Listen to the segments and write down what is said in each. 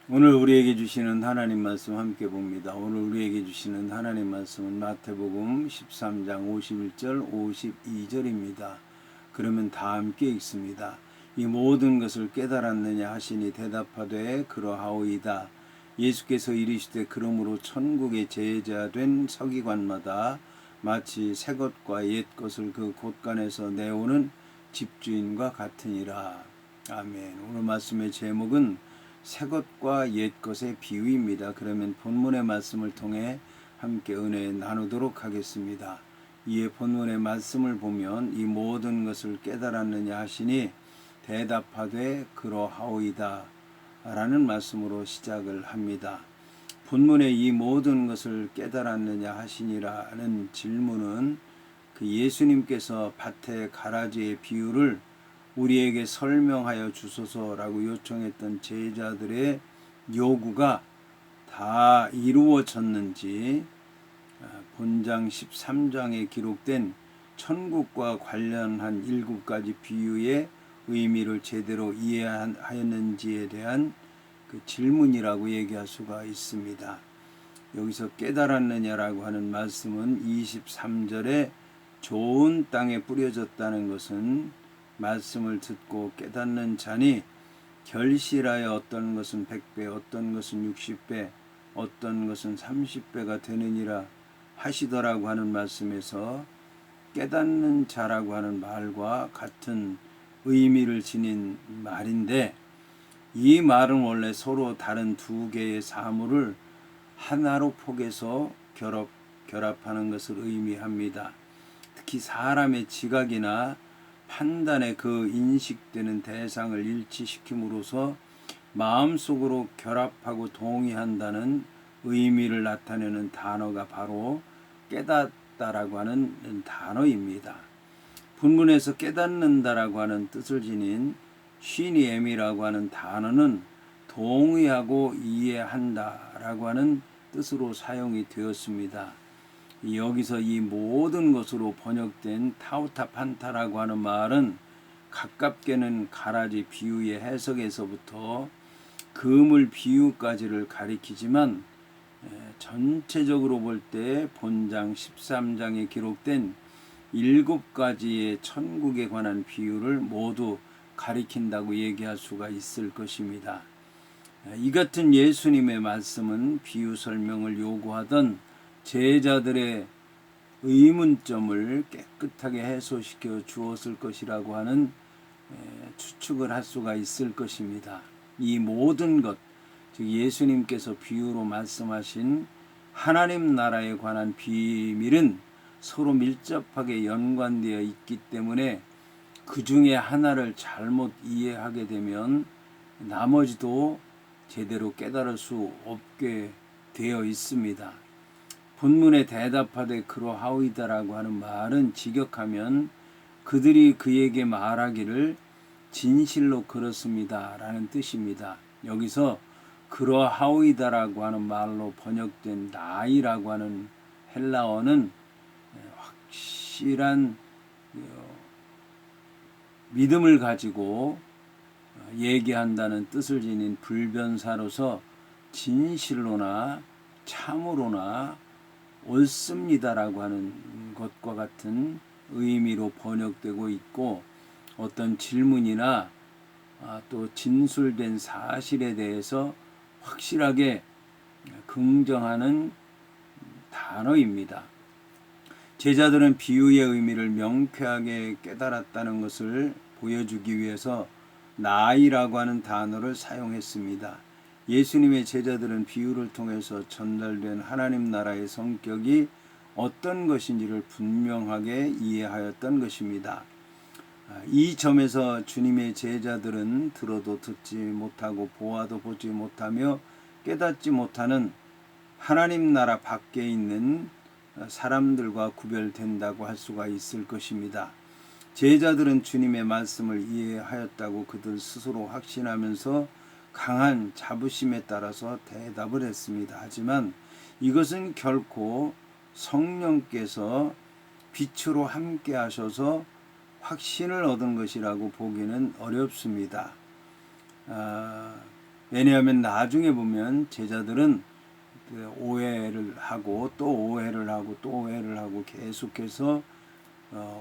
오늘 우리에게 주시는 하나님 말씀 함께 봅니다. 오늘 우리에게 주시는 하나님 말씀은 마태복음 13장 51절 52절입니다. 그러면 다 함께 읽습니다. 이 모든 것을 깨달았느냐 하시니 대답하되 그러하오이다. 예수께서 이르시되 그러므로 천국의 제자된 서기관마다 마치 새 것과 옛 것을 그 곳간에서 내오는 집주인과 같으니라. 아멘. 오늘 말씀의 제목은 새 것과 옛 것의 비유입니다. 그러면 본문의 말씀을 통해 함께 은혜 나누도록 하겠습니다. 이에 본문의 말씀을 보면 이 모든 것을 깨달았느냐 하시니 대답하되 그러하오이다 라는 말씀으로 시작을 합니다. 본문의 이 모든 것을 깨달았느냐 하시니라는 질문은 그 예수님께서 밭의 가라지의 비유를 우리에게 설명하여 주소서라고 요청했던 제자들의 요구가 다 이루어졌는지 본장 13장에 기록된 천국과 관련한 7가지 비유의 의미를 제대로 이해하였는지에 대한 그 질문이라고 얘기할 수가 있습니다. 여기서 깨달았느냐라고 하는 말씀은 23절에 좋은 땅에 뿌려졌다는 것은 말씀을 듣고 깨닫는 자니 결실하여 어떤 것은 100배, 어떤 것은 60배, 어떤 것은 30배가 되느니라 하시더라고 하는 말씀에서 깨닫는 자라고 하는 말과 같은 의미를 지닌 말인데, 이 말은 원래 서로 다른 두 개의 사물을 하나로 포개서 결합하는 것을 의미합니다. 특히 사람의 지각이나 판단에 그 인식되는 대상을 일치시킴으로써 마음속으로 결합하고 동의한다는 의미를 나타내는 단어가 바로 깨닫다라고 하는 단어입니다. 본문에서 깨닫는다라고 하는 뜻을 지닌 쉬니엠이라고 하는 단어는 동의하고 이해한다라고 하는 뜻으로 사용이 되었습니다. 여기서 이 모든 것으로 번역된 타우타판타라고 하는 말은 가깝게는 가라지 비유의 해석에서부터 그물 비유까지를 가리키지만 전체적으로 볼 때 본장 13장에 기록된 7가지의 천국에 관한 비유를 모두 가리킨다고 얘기할 수가 있을 것입니다. 이 같은 예수님의 말씀은 비유 설명을 요구하던 제자들의 의문점을 깨끗하게 해소시켜 주었을 것이라고 하는 추측을 할 수가 있을 것입니다. 이 모든 것, 즉 예수님께서 비유로 말씀하신 하나님 나라에 관한 비밀은 서로 밀접하게 연관되어 있기 때문에 그 중에 하나를 잘못 이해하게 되면 나머지도 제대로 깨달을 수 없게 되어 있습니다. 본문에 대답하되 그러하오이다라고 하는 말은 직역하면 그들이 그에게 말하기를 진실로 그렇습니다 라는 뜻입니다. 여기서 그러하오이다라고 하는 말로 번역된 나이라고 하는 헬라어는 확실한 믿음을 가지고 얘기한다는 뜻을 지닌 불변사로서 진실로나 참으로나 옳습니다라고 하는 것과 같은 의미로 번역되고 있고, 어떤 질문이나 또 진술된 사실에 대해서 확실하게 긍정하는 단어입니다. 제자들은 비유의 의미를 명쾌하게 깨달았다는 것을 보여주기 위해서 나이라고 하는 단어를 사용했습니다. 예수님의 제자들은 비유를 통해서 전달된 하나님 나라의 성격이 어떤 것인지를 분명하게 이해하였던 것입니다. 이 점에서 주님의 제자들은 들어도 듣지 못하고 보아도 보지 못하며 깨닫지 못하는 하나님 나라 밖에 있는 사람들과 구별된다고 할 수가 있을 것입니다. 제자들은 주님의 말씀을 이해하였다고 그들 스스로 확신하면서 강한 자부심에 따라서 대답을 했습니다. 하지만 이것은 결코 성령께서 빛으로 함께 하셔서 확신을 얻은 것이라고 보기는 어렵습니다. 왜냐하면 나중에 보면 제자들은 그 오해를 하고 또 오해를 하고 또 오해를 하고 계속해서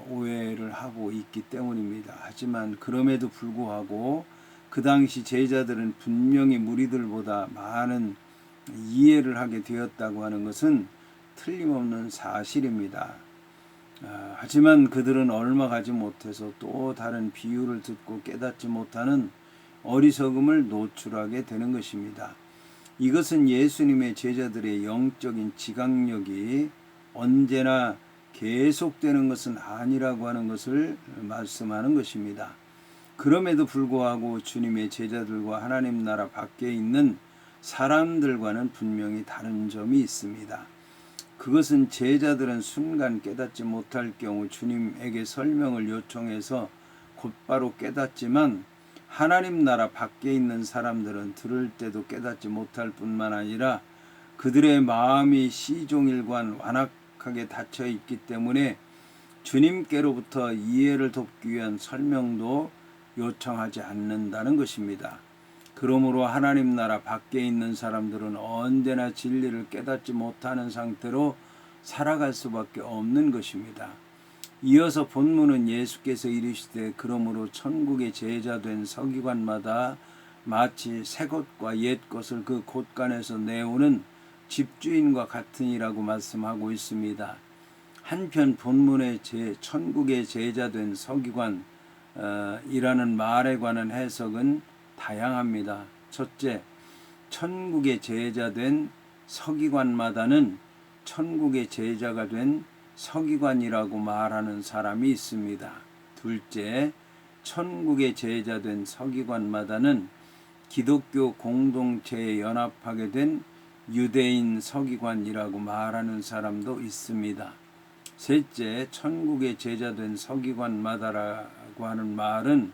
오해를 하고 있기 때문입니다. 하지만 그럼에도 불구하고 그 당시 제자들은 분명히 무리들보다 많은 이해를 하게 되었다고 하는 것은 틀림없는 사실입니다. 하지만 그들은 얼마 가지 못해서 또 다른 비유를 듣고 깨닫지 못하는 어리석음을 노출하게 되는 것입니다. 이것은 예수님의 제자들의 영적인 지각력이 언제나 계속되는 것은 아니라고 하는 것을 말씀하는 것입니다. 그럼에도 불구하고 주님의 제자들과 하나님 나라 밖에 있는 사람들과는 분명히 다른 점이 있습니다. 그것은 제자들은 순간 깨닫지 못할 경우 주님에게 설명을 요청해서 곧바로 깨닫지만 하나님 나라 밖에 있는 사람들은 들을 때도 깨닫지 못할 뿐만 아니라 그들의 마음이 시종일관 완악하게 닫혀 있기 때문에 주님께로부터 이해를 돕기 위한 설명도 요청하지 않는다는 것입니다. 그러므로 하나님 나라 밖에 있는 사람들은 언제나 진리를 깨닫지 못하는 상태로 살아갈 수밖에 없는 것입니다. 이어서 본문은 예수께서 이르시되 그러므로 천국의 제자된 서기관마다 마치 새 것과 옛 것을 그 곳간에서 내오는 집주인과 같으니라고 말씀하고 있습니다. 한편 본문의 천국의 제자된 서기관 이라는 말에 관한 해석은 다양합니다. 첫째, 천국의 제자된 서기관마다는 천국의 제자가 된 서기관이라고 말하는 사람이 있습니다. 둘째, 천국의 제자된 서기관마다는 기독교 공동체에 연합하게 된 유대인 서기관이라고 말하는 사람도 있습니다. 셋째, 천국의 제자된 서기관마다라고 하는 말은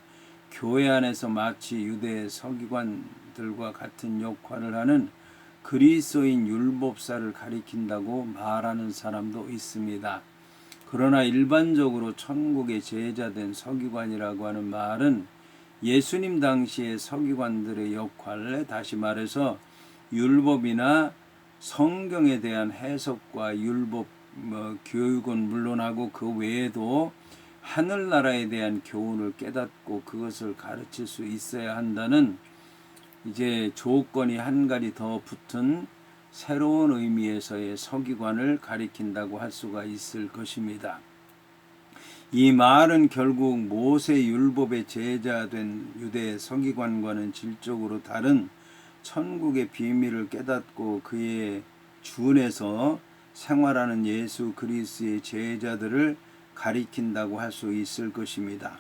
교회 안에서 마치 유대 서기관들과 같은 역할을 하는 그리스도인 율법사를 가리킨다고 말하는 사람도 있습니다. 그러나 일반적으로 천국의 제자된 서기관이라고 하는 말은 예수님 당시의 서기관들의 역할에 다시 말해서 율법이나 성경에 대한 해석과 율법 교육은 물론하고 그 외에도 하늘나라에 대한 교훈을 깨닫고 그것을 가르칠 수 있어야 한다는 이제 조건이 한 가지 더 붙은 새로운 의미에서의 서기관을 가리킨다고 할 수가 있을 것입니다. 이 말은 결국 모세 율법의 제자된 유대 서기관과는 질적으로 다른 천국의 비밀을 깨닫고 그에 준해서 생활하는 예수 그리스도의 제자들을 가리킨다고 할 수 있을 것입니다.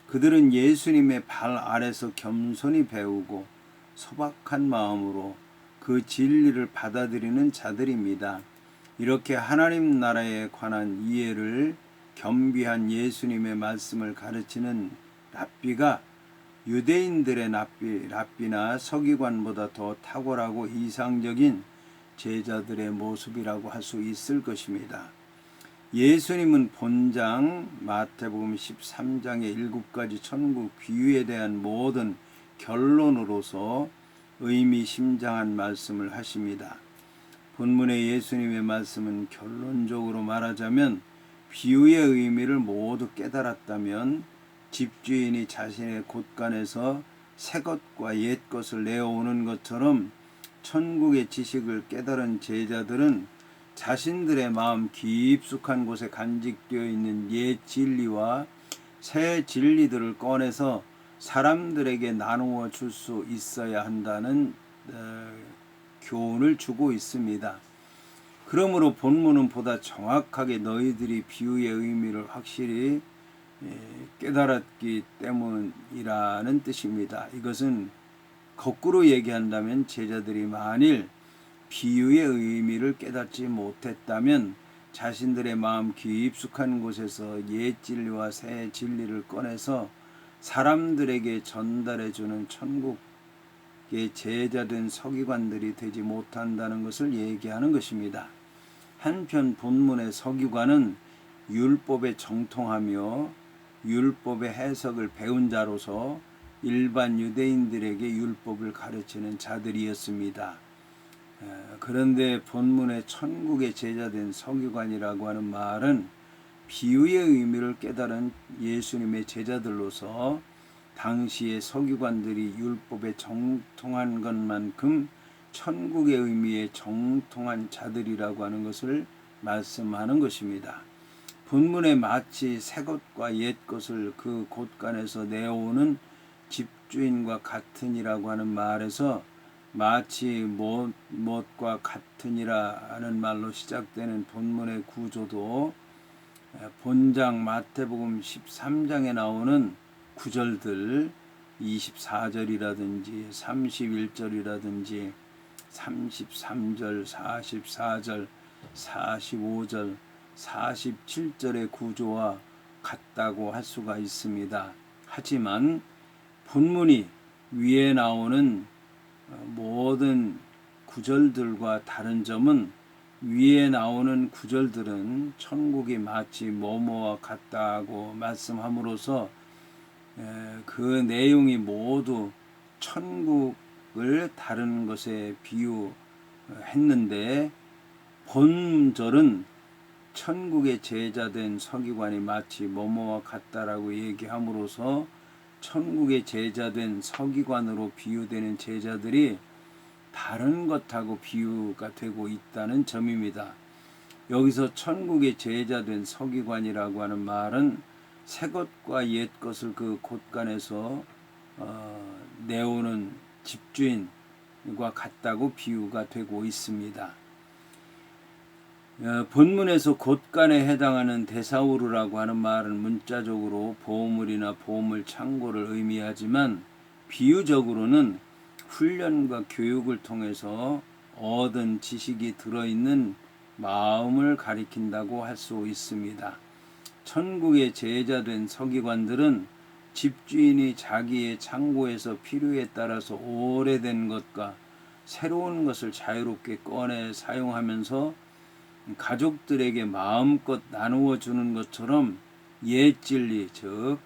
그들은 예수님의 발 아래서 겸손히 배우고 소박한 마음으로 그 진리를 받아들이는 자들입니다. 이렇게 하나님 나라에 관한 이해를 겸비한 예수님의 말씀을 가르치는 랍비가 유대인들의 랍비나 서기관보다 더 탁월하고 이상적인 제자들의 모습이라고 할 수 있을 것입니다. 예수님은 본장 마태복음 13장의 7가지 천국 비유에 대한 모든 결론으로서 의미심장한 말씀을 하십니다. 본문의 예수님의 말씀은 결론적으로 말하자면 비유의 의미를 모두 깨달았다면 집주인이 자신의 곳간에서 새 것과 옛 것을 내어오는 것처럼 천국의 지식을 깨달은 제자들은 자신들의 마음 깊숙한 곳에 간직되어 있는 옛 진리와 새 진리들을 꺼내서 사람들에게 나누어 줄 수 있어야 한다는 교훈을 주고 있습니다. 그러므로 본문은 보다 정확하게 너희들이 비유의 의미를 확실히 깨달았기 때문이라는 뜻입니다. 이것은 거꾸로 얘기한다면 제자들이 만일 비유의 의미를 깨닫지 못했다면 자신들의 마음 깊숙한 곳에서 옛 진리와 새 진리를 꺼내서 사람들에게 전달해주는 천국의 제자된 서기관들이 되지 못한다는 것을 얘기하는 것입니다. 한편 본문의 서기관은 율법에 정통하며 율법의 해석을 배운 자로서 일반 유대인들에게 율법을 가르치는 자들이었습니다. 그런데 본문의 천국의 제자된 서기관이라고 하는 말은 비유의 의미를 깨달은 예수님의 제자들로서 당시의 서기관들이 율법에 정통한 것만큼 천국의 의미에 정통한 자들이라고 하는 것을 말씀하는 것입니다. 본문에 마치 새 것과 옛 것을 그 곳간에서 내어오는 집주인과 같으니라고 하는 말에서 마치 못과 같으니라는 말로 시작되는 본문의 구조도 본장 마태복음 13장에 나오는 구절들 24절이라든지 31절이라든지 33절, 44절, 45절, 47절의 구조와 같다고 할 수가 있습니다. 하지만 본문이 위에 나오는 모든 구절들과 다른 점은 위에 나오는 구절들은 천국이 마치 뭐뭐와 같다고 말씀함으로써 그 내용이 모두 천국을 다른 것에 비유했는데 본절은 천국의 제자된 서기관이 마치 뭐뭐와 같다라고 얘기함으로써 천국의 제자된 서기관으로 비유되는 제자들이 다른 것하고 비유가 되고 있다는 점입니다. 여기서 천국의 제자된 서기관이라고 하는 말은 새 것과 옛 것을 그 곳간에서 내오는 집주인과 같다고 비유가 되고 있습니다. 본문에서 곳간에 해당하는 데사우르라고 하는 말은 문자적으로 보물이나 보물 창고를 의미하지만 비유적으로는 훈련과 교육을 통해서 얻은 지식이 들어있는 마음을 가리킨다고 할 수 있습니다. 천국의 제자된 서기관들은 집주인이 자기의 창고에서 필요에 따라서 오래된 것과 새로운 것을 자유롭게 꺼내 사용하면서 가족들에게 마음껏 나누어 주는 것처럼 옛 진리, 즉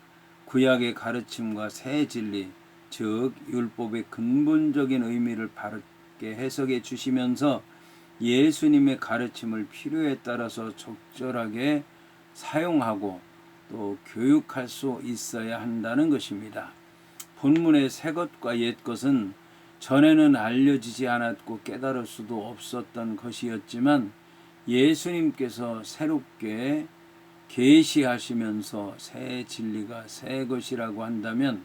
구약의 가르침과 새 진리, 즉 율법의 근본적인 의미를 바르게 해석해 주시면서 예수님의 가르침을 필요에 따라서 적절하게 사용하고 또 교육할 수 있어야 한다는 것입니다. 본문의 새 것과 옛 것은 전에는 알려지지 않았고 깨달을 수도 없었던 것이었지만 예수님께서 새롭게 계시하시면서 새 진리가 새 것이라고 한다면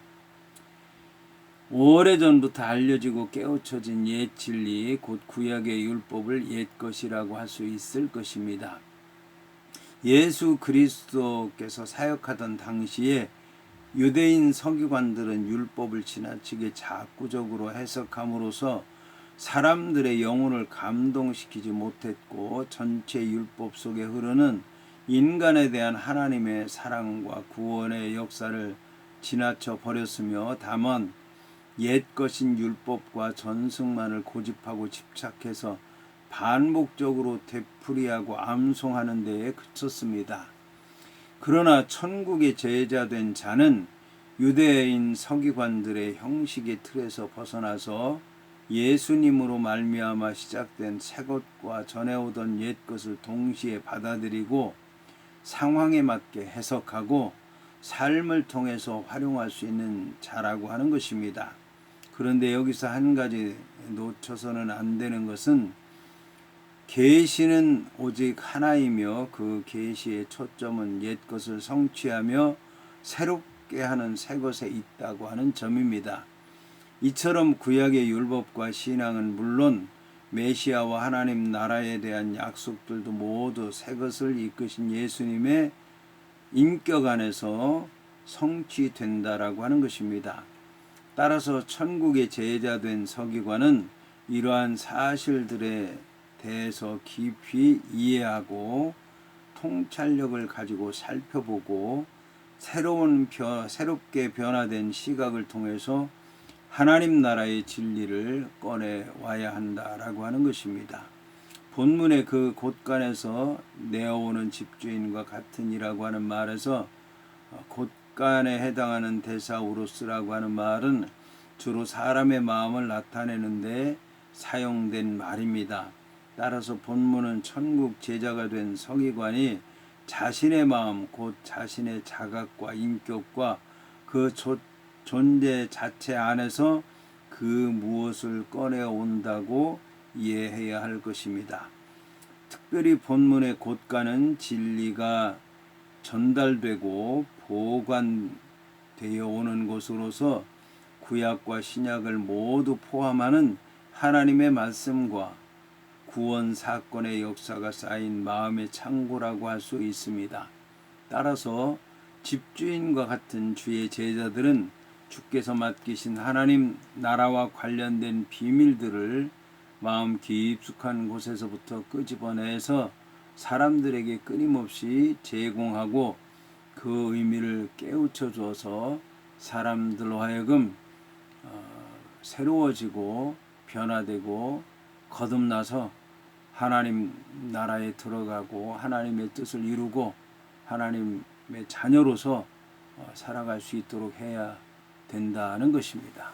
오래전부터 알려지고 깨우쳐진 옛 진리, 곧 구약의 율법을 옛 것이라고 할 수 있을 것입니다. 예수 그리스도께서 사역하던 당시에 유대인 서기관들은 율법을 지나치게 자꾸적으로 해석함으로써 사람들의 영혼을 감동시키지 못했고 전체 율법 속에 흐르는 인간에 대한 하나님의 사랑과 구원의 역사를 지나쳐 버렸으며 다만 옛 것인 율법과 전승만을 고집하고 집착해서 반복적으로 되풀이하고 암송하는 데에 그쳤습니다. 그러나 천국의 제자된 자는 유대인 서기관들의 형식의 틀에서 벗어나서 예수님으로 말미암아 시작된 새 것과 전해오던 옛 것을 동시에 받아들이고 상황에 맞게 해석하고 삶을 통해서 활용할 수 있는 자라고 하는 것입니다. 그런데 여기서 한 가지 놓쳐서는 안 되는 것은 계시는 오직 하나이며 그 계시의 초점은 옛 것을 성취하며 새롭게 하는 새 것에 있다고 하는 점입니다. 이처럼 구약의 율법과 신앙은 물론 메시아와 하나님 나라에 대한 약속들도 모두 새 것을 이끄신 예수님의 인격 안에서 성취된다라고 하는 것입니다. 따라서 천국의 제자된 서기관은 이러한 사실들에 대해서 깊이 이해하고 통찰력을 가지고 살펴보고 새롭게 변화된 시각을 통해서 하나님 나라의 진리를 꺼내와야 한다라고 하는 것입니다. 본문의 그 곳간에서 내어오는 집주인과 같으니라고 하는 말에서 곳간에 해당하는 데사우루스라고 하는 말은 주로 사람의 마음을 나타내는데 사용된 말입니다. 따라서 본문은 천국 제자가 된 서기관이 자신의 마음, 곧 자신의 자각과 인격과 그 존재 자체 안에서 그 무엇을 꺼내온다고 이해해야 할 것입니다. 특별히 본문의 곳간은 진리가 전달되고 보관되어 오는 곳으로서 구약과 신약을 모두 포함하는 하나님의 말씀과 구원 사건의 역사가 쌓인 마음의 창고라고 할 수 있습니다. 따라서 집주인과 같은 주의 제자들은 주께서 맡기신 하나님 나라와 관련된 비밀들을 마음 깊숙한 곳에서부터 끄집어내서 사람들에게 끊임없이 제공하고 그 의미를 깨우쳐 주어서 사람들로 하여금 새로워지고 변화되고 거듭나서 하나님 나라에 들어가고 하나님의 뜻을 이루고 하나님의 자녀로서 살아갈 수 있도록 해야 된다는 것입니다.